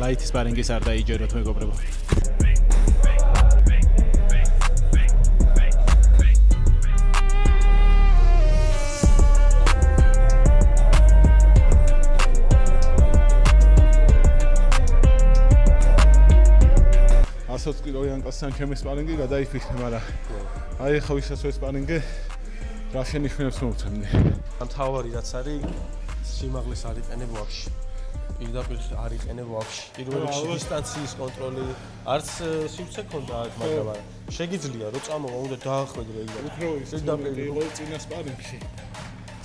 ლაითი სპარინგის არ დაიჯეროთ მეგობრებო. კილოიან კაცთან ჩემი სპარინგი გადაიფიქრე, მაგრამ აი ხო ისე სპარინგი რა შენიშვნებს მოვცემდი. თავარი რაც არის სიმაღლეს არ იყენებ ვაფშე. პირდაპირ არ იყენებ ვაფშე. პირველ რიგში დისტანციის კონტროლი არც სივრცე ქონდა აქ, მაგრამ შეგიძლია რომ წამოვა უნდა დაახვედრე იქ. უფრო პირდაპირ იყო წინა სპარინგში.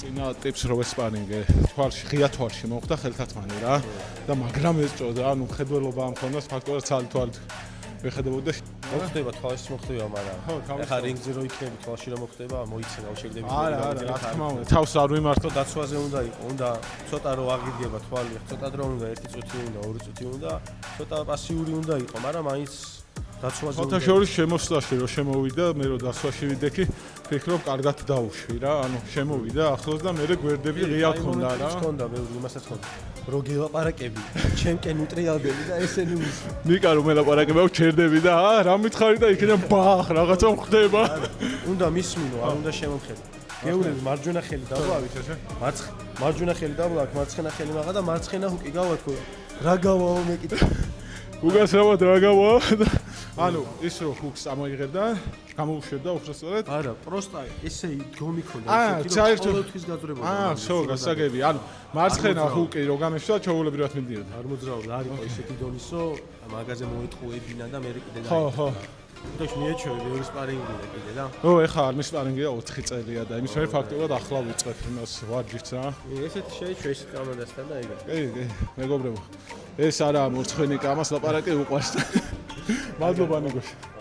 წინა ტიპს რო სპარინგი თვალში, ღია თვალში მოხდა ხელთათმანი რა და მაგრამ ესწოდა, ანუ ხედველობა ამ ქონდა ფაქტორად თვალით ვეხედებოდა მოხდება თვალში მოხდება, მაგრამ ახლა რინგზე რო იქნები თვალში რომ მოხდება, მოიცენა შეგდები. არა, რა თქმა უნდა, თავს არ ვიმართო, დაცვაზე უნდა იყო, უნდა ცოტა რო აღიდგება თვალი, ცოტა დრო უნდა, 1 წუთი უნდა, 2 წუთი უნდა, ცოტა პასიური უნდა იყო, მაგრამ მაინც დაცვაზე უნდა. ფოთაშორის შემოსვლაში რო შემოვიდა, მე რო დაცვაში ვიდექი, ფიქრობ კარგად დავუშვი რა, ანუ შემოვიდა ახლოს და მე გვერდები ღია ქონდა რა. ქონდა, ბევრი იმასაც ქონდა. რო გელაპარაკები, ჩემკენ უტრიალდები და ესენი უსვი. ნიკა რომ ელაპარაკებავ ჩერდები და რა მითხარი და იქიდან ბახ რაღაცა ხდება. უნდა მისმინო, არ უნდა შემომხედო. გეუბნები მარჯვენა ხელი დაblawit ესე? მარჯვენა ხელი დაblawit, მარცხენა ხელი მაღლა და მარცხენა ჰუკი გავათქო. რა გავაო მეკითხა. უგასრავად რა გავაო და ანუ ის რო ჰუკს ამოიღებდა, გამოუშვებდა უბრალოდ. არა, პროსტა ესე დგომი ქონდა, ისეთი რომ ყოველთვის გაძრებოდა. სო, გასაგები, ანუ მარცხენა ჰუკი რო გამეშვა, ჩაულებრივად მიდიოდა. არ მოძრაობდა, არ იყო ისეთი დონისო, მაგაზე მოიტყუებინა და მე კიდე და. ხო. და მიეჩვევი ბევრი სპარინგია კიდე და. ეხა არ მის სპარინგია 4 წელია და იმის მე ფაქტობრივად ახლა ვიწყებ იმას ვარჯიშს რა. ესეთი შეიჩვე ისეთ კამერასთან და ეგა. კი, მეგობრებო. ეს არა მორცხვენი კამას ლაპარაკი უყვარს. მადლობა ნიგოშ.